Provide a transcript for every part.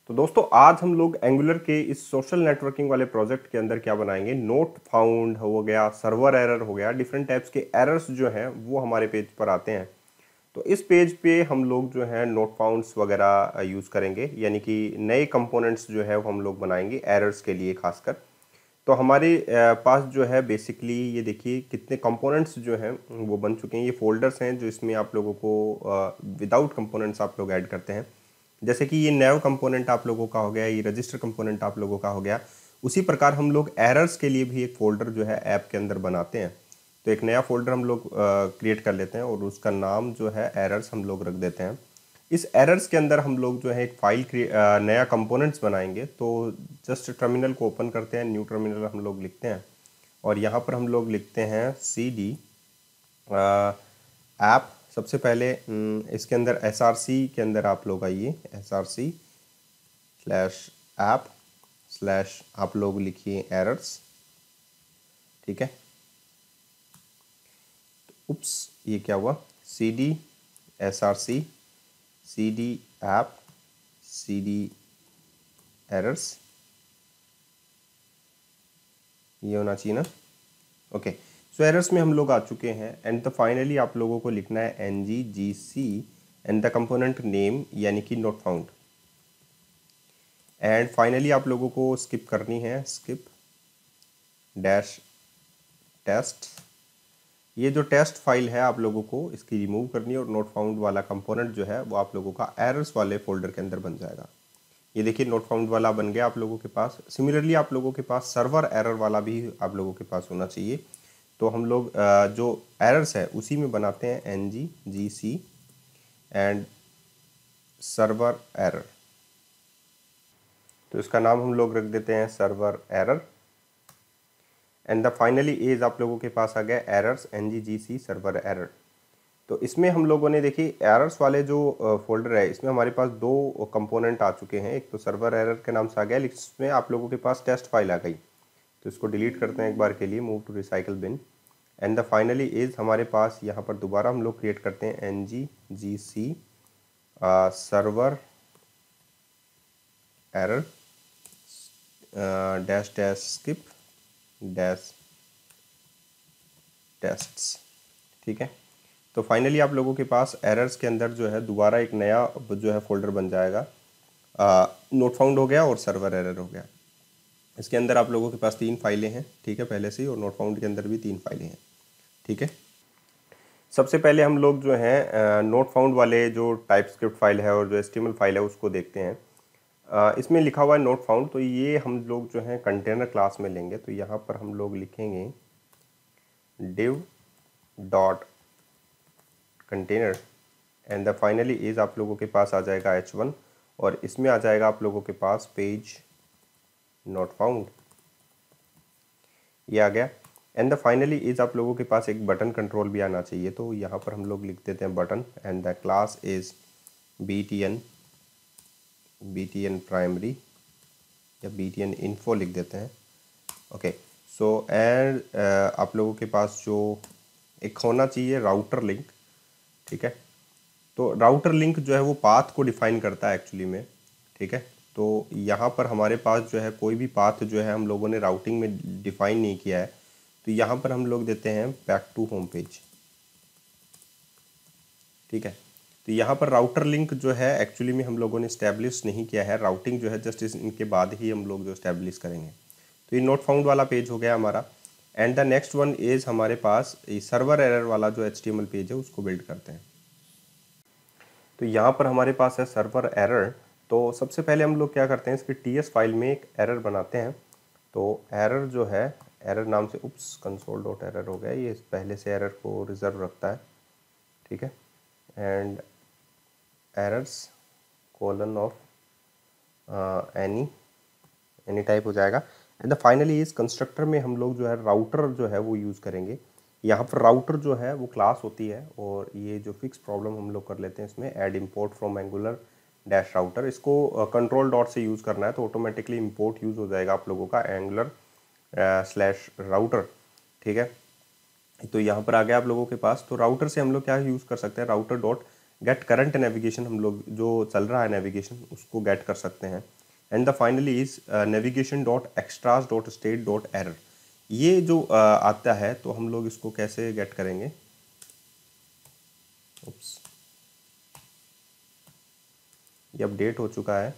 तो दोस्तों आज हम लोग एंगुलर के इस सोशल नेटवर्किंग वाले प्रोजेक्ट के अंदर क्या बनाएंगे, नोट फाउंड हो गया, सर्वर एरर हो गया, डिफरेंट टाइप्स के एरर्स जो हैं वो हमारे पेज पर आते हैं। तो इस पेज पे हम लोग जो है नोट फाउंड्स वगैरह यूज़ करेंगे, यानी कि नए कंपोनेंट्स जो है वो हम लोग बनाएंगे एरर्स के लिए खासकर। तो हमारे पास जो है बेसिकली ये देखिए कितने कंपोनेंट्स जो हैं वो बन चुके हैं। ये फोल्डर्स हैं जो इसमें आप लोगों को विदाउट कंपोनेंट्स आप लोग ऐड करते हैं। जैसे कि ये नैव कंपोनेंट आप लोगों का हो गया, ये रजिस्टर कंपोनेंट आप लोगों का हो गया। उसी प्रकार हम लोग एरर्स के लिए भी एक फ़ोल्डर जो है ऐप के अंदर बनाते हैं। तो एक नया फ़ोल्डर हम लोग क्रिएट कर लेते हैं और उसका नाम जो है एरर्स हम लोग रख देते हैं। इस एरर्स के अंदर हम लोग जो है एक फ़ाइल नया कंपोनेंट्स बनाएंगे। तो जस्ट टर्मिनल को ओपन करते हैं, न्यू टर्मिनल हम लोग लिखते हैं और यहाँ पर हम लोग लिखते हैं cd ऐप। सबसे पहले इसके अंदर src के अंदर आप लोग आइए, src स्लैश ऐप स्लैश आप लोग लिखिए एरर्स। ठीक है, उप्स ये क्या हुआ, cd src cd app cd errors, ये होना चाहिए ना। ओके, सो एरर्स में हम लोग आ चुके हैं एंड तो फाइनली आप लोगों को लिखना है nggc and the component name यानी कि नोट फाउंड। एंड फाइनली आप लोगों को स्किप करनी है, स्किप डैश टेस्ट। ये जो टेस्ट फाइल है आप लोगों को इसकी रिमूव करनी है और नोट फाउंड वाला कंपोनेंट जो है वो आप लोगों का एरर्स वाले फोल्डर के अंदर बन जाएगा। ये देखिए नोट फाउंड वाला बन गया आप लोगों के पास। सिमिलरली आप लोगों के पास सर्वर एरर वाला भी आप लोगों के पास होना चाहिए। तो हम लोग जो एरर्स है उसी में बनाते हैं nggc एंड सर्वर एरर। तो इसका नाम हम लोग रख देते हैं server error and the finally is आप लोगों के पास आ गया एरर्स nggc सर्वर एरर। तो इसमें हम लोगों ने देखिए एरर्स वाले जो फोल्डर है इसमें हमारे पास दो कंपोनेंट आ चुके हैं। एक तो सर्वर एरर के नाम से आ गया, लेकिन इसमें आप लोगों के पास टेस्ट फाइल आ गई। तो इसको डिलीट करते हैं एक बार के लिए, move to recycle bin and the finally is हमारे पास यहाँ पर दोबारा हम लोग क्रिएट करते हैं nggc server error dash dash skip dash tests. ठीक है, तो फाइनली आप लोगों के पास एरर्स के अंदर जो है दोबारा एक नया जो है फोल्डर बन जाएगा। नोट फाउंड हो गया और सर्वर एरर हो गया। इसके अंदर आप लोगों के पास 3 फाइलें हैं, ठीक है, पहले से ही, और नोट फाउंड के अंदर भी 3 फाइलें हैं। ठीक है, सबसे पहले हम लोग जो है नोट फाउंड वाले जो टाइपस्क्रिप्ट फाइल है और जो एचटीएमएल फाइल है उसको देखते हैं। इसमें लिखा हुआ है नोट फाउंड, तो ये हम लोग जो है कंटेनर क्लास में लेंगे। तो यहाँ पर हम लोग लिखेंगे div dot container and the finally is आप लोगों के पास आ जाएगा h1 और इसमें आ जाएगा आप लोगों के पास पेज नोट फाउंड, ये आ गया। एंड द फाइनली इज आप लोगों के पास एक बटन कंट्रोल भी आना चाहिए। तो यहाँ पर हम लोग लिख देते हैं button and the class is btn primary या btn इन्फो लिख देते हैं। ओके, सो एंड आप लोगों के पास जो एक होना चाहिए राउटर लिंक। ठीक है, तो राउटर लिंक जो है वो पाथ को डिफाइन करता है एक्चुअली में। ठीक है, तो यहाँ पर हमारे पास जो है कोई भी पाथ जो है हम लोगों ने राउटिंग में डिफाइन नहीं किया है। तो यहाँ पर हम लोग देते हैं बैक टू होम पेज। ठीक है, तो यहाँ पर राउटर लिंक जो है एक्चुअली में हम लोगों ने इस्टेब्लिश नहीं किया है। राउटिंग जो है जस्ट इनके बाद ही हम लोग जो इस्टेब्लिश करेंगे। तो ये नोट फाउंड वाला पेज हो गया हमारा। And the next one is हमारे पास ये सर्वर एरर वाला जो HTML पेज है उसको बिल्ड करते हैं। तो यहाँ पर हमारे पास है सर्वर एरर। तो सबसे पहले हम लोग क्या करते हैं, इसकी TS फाइल में एक एरर बनाते हैं। तो एरर जो है, एरर नाम से उप्स कंसोल डॉट एरर हो गया, ये पहले से एरर को रिजर्व रखता है। ठीक है, and errors colon of any type हो जाएगा। एंड द फाइनली इस कंस्ट्रक्टर में हम लोग जो है राउटर जो है वो यूज़ करेंगे। यहाँ पर राउटर जो है वो क्लास होती है और ये जो फिक्स प्रॉब्लम हम लोग कर लेते हैं इसमें, add import from angular dash router. इसको कंट्रोल डॉट से यूज़ करना है तो ऑटोमेटिकली इंपोर्ट यूज़ हो जाएगा आप लोगों का एंगुलर स्लैश राउटर। ठीक है, तो यहाँ पर आ गया आप लोगों के पास। तो राउटर से हम लोग क्या यूज़ कर सकते हैं, router dot gate current navigation, हम लोग जो चल रहा है नेविगेशन उसको गेट कर सकते हैं। And the finally is navigation.extras.state.error। ये जो आता है तो हम लोग इसको कैसे गेट करेंगे। उप्स, ये अपडेट हो चुका है।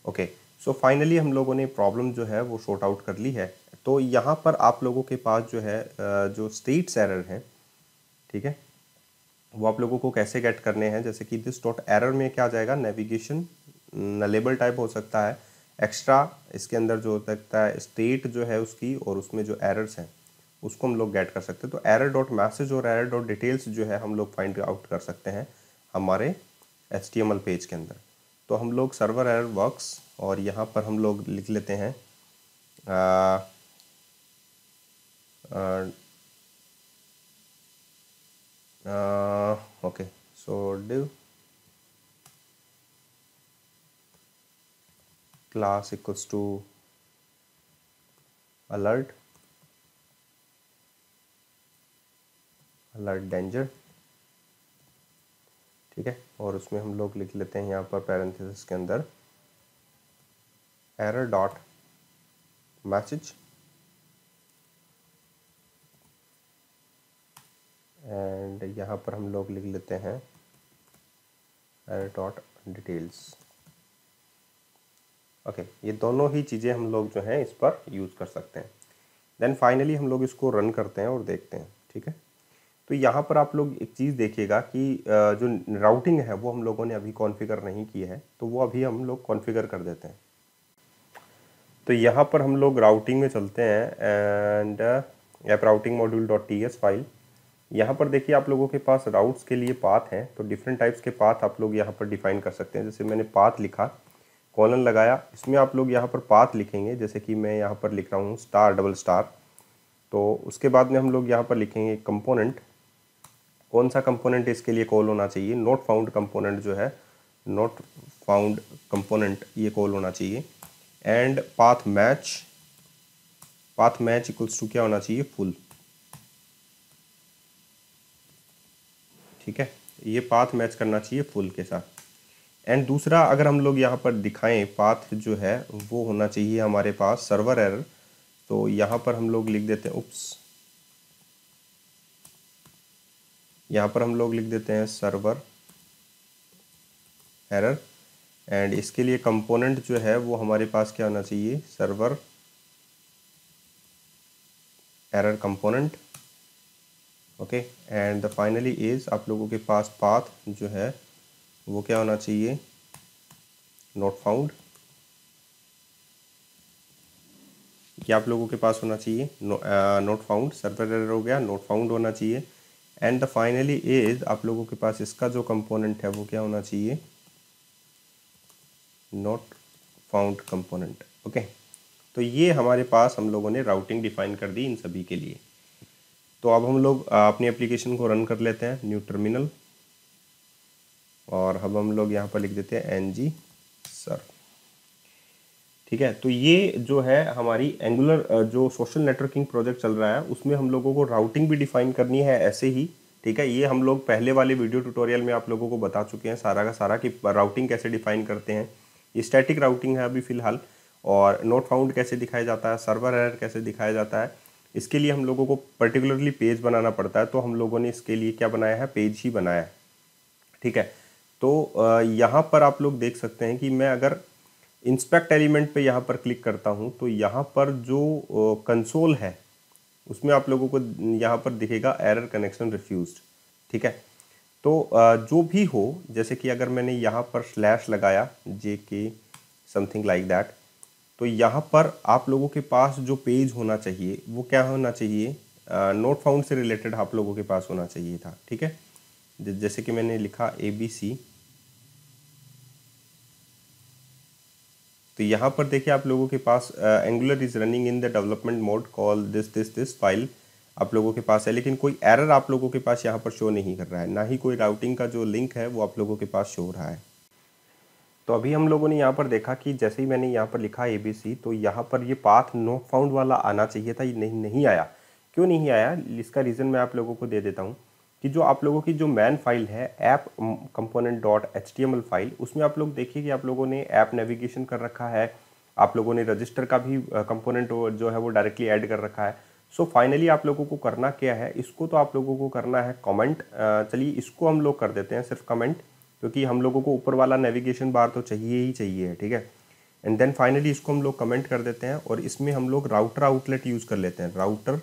ओके, सो फाइनली हम लोगों ने प्रॉब्लम जो है वो सॉर्ट आउट कर ली है। तो यहाँ पर आप लोगों के पास जो है जो स्टेट्स एरर हैं, ठीक है, वो आप लोगों को कैसे गेट करने हैं। जैसे कि दिस डॉट एरर में क्या आ जाएगा, नेविगेशन लेबल टाइप हो सकता है, एक्स्ट्रा इसके अंदर जो हो सकता है स्टेट जो है उसकी, और उसमें जो एरर्स हैं उसको हम लोग गेट कर सकते हैं। तो एरर डॉट मैसेज और एरर डॉट डिटेल्स जो है हम लोग फाइंड आउट कर सकते हैं हमारे HTML पेज के अंदर। तो हम लोग सर्वर एरर वर्क्स, और यहाँ पर हम लोग लिख लेते हैं okay, so div class equals to alert danger, ठीक है। और उसमें हम लोग लिख लेते हैं यहाँ पर पैरेंथेसिस के अंदर एरर डॉट मैसेज एंड यहाँ पर हम लोग लिख लेते हैं एरर डॉट डिटेल्स। ओके, ये दोनों ही चीज़ें हम लोग जो हैं इस पर यूज़ कर सकते हैं। देन फाइनली हम लोग इसको रन करते हैं और देखते हैं, ठीक है। तो यहाँ पर आप लोग एक चीज़ देखिएगा कि जो राउटिंग है वो हम लोगों ने अभी कॉन्फ़िगर नहीं की है, तो वो अभी हम लोग कॉन्फ़िगर कर देते हैं। तो यहाँ पर हम लोग राउटिंग में चलते हैं and app routing module dot ts file. यहाँ पर देखिए आप लोगों के पास राउट्स के लिए पाथ हैं, तो डिफरेंट टाइप्स के पाथ आप लोग यहाँ पर डिफाइन कर सकते हैं। जैसे मैंने पाथ लिखा, कॉलन लगाया, इसमें आप लोग यहाँ पर पाथ लिखेंगे। जैसे कि मैं यहाँ पर लिख रहा हूँ स्टार डबल स्टार, तो उसके बाद में हम लोग यहाँ पर लिखेंगे कंपोनेंट। कौन सा कंपोनेंट इसके लिए कॉल होना चाहिए, नॉट फाउंड कंपोनेंट जो है, नॉट फाउंड कंपोनेंट ये कॉल होना चाहिए। And path match equals to क्या होना चाहिए, फुल, ठीक है। ये पाथ मैच करना चाहिए फुल के साथ। एंड दूसरा अगर हम लोग यहाँ पर दिखाएं, पाथ जो है वो होना चाहिए हमारे पास सर्वर एरर। तो यहाँ पर हम लोग लिख देते हैं, यहाँ पर हम लोग लिख देते हैं सर्वर एरर। एंड इसके लिए कंपोनेंट जो है वो हमारे पास क्या होना चाहिए, server error component. Okay, and the finally is आप लोगों के पास पाथ जो है वो क्या होना चाहिए, नॉट फाउंड। ये आप लोगों के पास होना चाहिए नॉट फाउंड, सर्वर एरर हो गया, नॉट फाउंड होना चाहिए। एंड द फाइनली इज आप लोगों के पास इसका जो कंपोनेंट है वो क्या होना चाहिए, नॉट फाउंड कंपोनेंट। ओके, तो ये हमारे पास हम लोगों ने राउटिंग डिफाइन कर दी इन सभी के लिए। तो अब हम लोग अपनी एप्लीकेशन को रन कर लेते हैं, न्यू टर्मिनल, और अब हम लोग यहाँ पर लिख देते हैं ng सर, ठीक है। तो ये जो है हमारी एंगुलर जो सोशल नेटवर्किंग प्रोजेक्ट चल रहा है उसमें हम लोगों को राउटिंग भी डिफाइन करनी है ऐसे ही, ठीक है। ये हम लोग पहले वाले वीडियो ट्यूटोरियल में आप लोगों को बता चुके हैं सारा का सारा कि राउटिंग कैसे डिफाइन करते हैं। ये स्टैटिक राउटिंग है अभी फ़िलहाल, और नोट फाउंड कैसे दिखाया जाता है, सर्वर एरर कैसे दिखाया जाता है, इसके लिए हम लोगों को पर्टिकुलरली पेज बनाना पड़ता है। तो हम लोगों ने इसके लिए क्या बनाया है, पेज ही बनाया है, ठीक है। तो यहाँ पर आप लोग देख सकते हैं कि मैं अगर इंस्पेक्ट एलिमेंट पे यहाँ पर क्लिक करता हूँ तो यहाँ पर जो कंसोल है उसमें आप लोगों को यहाँ पर दिखेगा एरर कनेक्शन रिफ्यूज्ड, ठीक है। तो जो भी हो, जैसे कि अगर मैंने यहाँ पर स्लैश लगाया JK समथिंग लाइक दैट, तो यहाँ पर आप लोगों के पास जो पेज होना चाहिए वो क्या होना चाहिए, नोट फाउंड से रिलेटेड आप लोगों के पास होना चाहिए था, ठीक है। जैसे कि मैंने लिखा ABC, तो यहाँ पर देखिए आप लोगों के पास Angular is running in the development mode, call this file आप लोगों के पास है, लेकिन कोई एरर आप लोगों के पास यहाँ पर शो नहीं कर रहा है, ना ही कोई राउटिंग का जो लिंक है वो आप लोगों के पास शो हो रहा है। तो अभी हम लोगों ने यहाँ पर देखा कि जैसे ही मैंने यहाँ पर लिखा ABC, तो यहाँ पर ये पाथ नॉट फाउंड वाला आना चाहिए था, ये नहीं आया। क्यों नहीं आया, इसका रीज़न मैं आप लोगों को दे देता हूँ। कि जो आप लोगों की जो मैन फाइल है app component dot HTML file, उसमें आप लोग देखिए कि आप लोगों ने ऐप नेविगेशन कर रखा है, आप लोगों ने रजिस्टर का भी कंपोनेंट जो है वो डायरेक्टली ऐड कर रखा है। सो फाइनली आप लोगों को करना क्या है, इसको तो आप लोगों को करना है कमेंट। चलिए इसको हम लोग कर देते हैं सिर्फ कमेंट, क्योंकि हम लोगों को ऊपर वाला नेविगेशन बार तो चाहिए ही चाहिए है, ठीक है। एंड देन फाइनली इसको हम लोग कमेंट कर देते हैं और इसमें हम लोग राउटर आउटलेट यूज़ कर लेते हैं, राउटर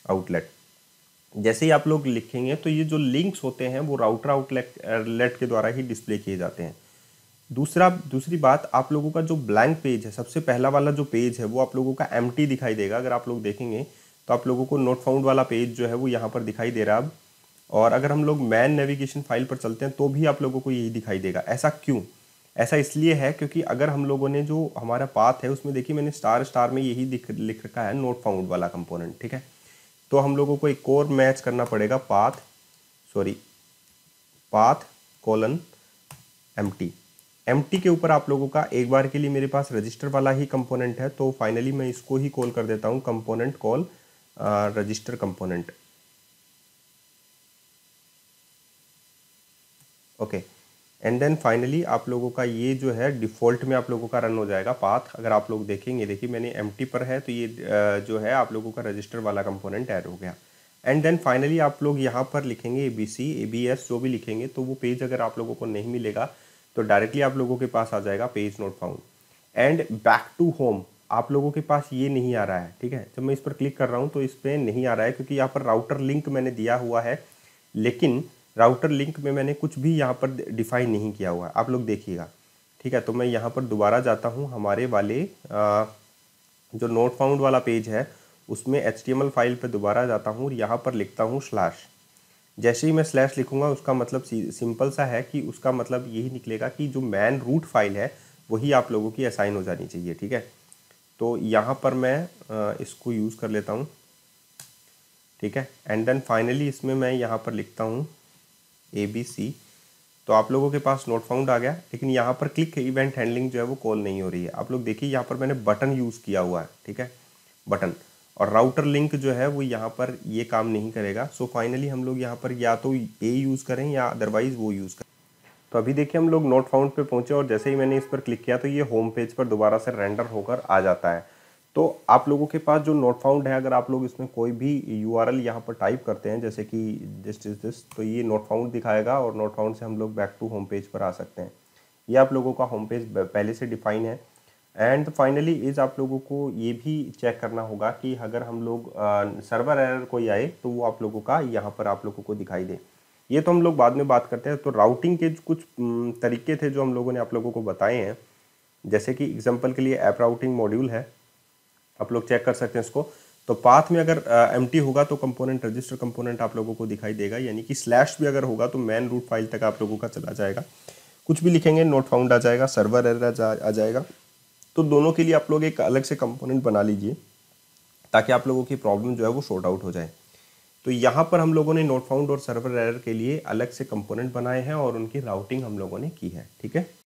आउटलेट। जैसे ही आप लोग लिखेंगे तो ये जो लिंक्स होते हैं वो राउटर आउटलेट के द्वारा ही डिस्प्ले किए जाते हैं। दूसरी बात, आप लोगों का जो ब्लैंक पेज है, सबसे पहला वाला जो पेज है वो आप लोगों का एम्प्टी दिखाई देगा। अगर आप लोग देखेंगे तो आप लोगों को नोट फाउंड वाला पेज जो है वो यहाँ पर दिखाई दे रहा है अब। और अगर हम लोग मैन नेविगेशन फाइल पर चलते हैं तो भी आप लोगों को यही दिखाई देगा। ऐसा क्यों? ऐसा इसलिए है क्योंकि अगर हम लोगों ने जो हमारा पाथ है उसमें देखिए मैंने स्टार स्टार में यही लिख रखा है नोट फाउंड वाला कंपोनेंट, ठीक है। तो हम लोगों को एक और मैच करना पड़ेगा, पाथ कोलन एम्प्टी के ऊपर आप लोगों का एक बार के लिए मेरे पास रजिस्टर वाला ही कंपोनेंट है, तो फाइनली मैं इसको ही कॉल कर देता हूँ component call register component. Okay, and then finally आप लोगों का ये जो है डिफ़ॉल्ट में आप लोगों का रन हो जाएगा पाथ। अगर आप लोग देखेंगे, देखिए मैंने एम्प्टी पर है तो ये जो है आप लोगों का रजिस्टर वाला कंपोनेंट ऐड हो गया। एंड देन फाइनली आप लोग यहाँ पर लिखेंगे ABC ABS जो भी लिखेंगे, तो वो पेज अगर आप लोगों को नहीं मिलेगा तो डायरेक्टली आप लोगों के पास आ जाएगा page not found. And back to home आप लोगों के पास ये नहीं आ रहा है, ठीक है। जब मैं इस पर क्लिक कर रहा हूँ तो इस पर नहीं आ रहा है क्योंकि यहाँ पर राउटर लिंक मैंने दिया हुआ है, लेकिन राउटर लिंक में मैंने कुछ भी यहाँ पर डिफाइन नहीं किया हुआ है, आप लोग देखिएगा, ठीक है। तो मैं यहाँ पर दोबारा जाता हूँ हमारे वाले जो नोट फाउंड वाला पेज है उसमें HTML फाइल पे दोबारा जाता हूँ और यहाँ पर लिखता हूँ स्लैश। जैसे ही मैं स्लैश लिखूँगा उसका मतलब सिंपल सा है कि उसका मतलब यही निकलेगा कि जो मैन रूट फाइल है वही आप लोगों की असाइन हो जानी चाहिए, ठीक है। तो यहाँ पर मैं इसको यूज़ कर लेता हूँ, ठीक है। एंड देन फाइनली इसमें मैं यहाँ पर लिखता हूँ ABC। तो आप लोगों के पास नोट फाउंड आ गया, लेकिन यहाँ पर क्लिक इवेंट हैंडलिंग जो है वो कॉल नहीं हो रही है। आप लोग देखिए यहाँ पर मैंने बटन यूज़ किया हुआ है, ठीक है, बटन। और राउटर लिंक जो है वो यहाँ पर ये काम नहीं करेगा। सो फाइनली हम लोग यहाँ पर या तो A यूज़ करें या अदरवाइज़ वो यूज़ करें। तो अभी देखिए हम लोग नोट फाउंड पे पहुँचे और जैसे ही मैंने इस पर क्लिक किया तो ये होम पेज पर दोबारा से रेंडर होकर आ जाता है। तो आप लोगों के पास जो नोट फाउंड है, अगर आप लोग इसमें कोई भी URL यहाँ पर टाइप करते हैं जैसे कि दिस, तो ये नोट फाउंड दिखाएगा और नोट फाउंड से हम लोग बैक टू होम पेज पर आ सकते हैं। ये आप लोगों का होम पेज पहले से डिफाइन है। एंड फाइनली इज़ आप लोगों को ये भी चेक करना होगा कि अगर हम लोग सर्वर एरर कोई आए तो वो आप लोगों का यहाँ पर आप लोगों को दिखाई दे। ये तो हम लोग बाद में बात करते हैं। तो राउटिंग के कुछ तरीके थे जो हम लोगों ने आप लोगों को बताए हैं, जैसे कि एग्जांपल के लिए ऐप राउटिंग मॉड्यूल है, आप लोग चेक कर सकते हैं इसको। तो पाथ में अगर एम्प्टी होगा तो कंपोनेंट रजिस्टर कंपोनेंट आप लोगों को दिखाई देगा, यानी कि स्लैश भी अगर होगा तो मैन रूट फाइल तक आप लोगों का चला जाएगा। कुछ भी लिखेंगे नोट फाउंड आ जाएगा, सर्वर एरर आ जाएगा। तो दोनों के लिए आप लोग एक अलग से कंपोनेंट बना लीजिए ताकि आप लोगों की प्रॉब्लम जो है वो सॉर्ट आउट हो जाए। तो यहाँ पर हम लोगों ने नोट फाउंड और सर्वर एरर के लिए अलग से कंपोनेंट बनाए हैं और उनकी राउटिंग हम लोगों ने की है, ठीक है।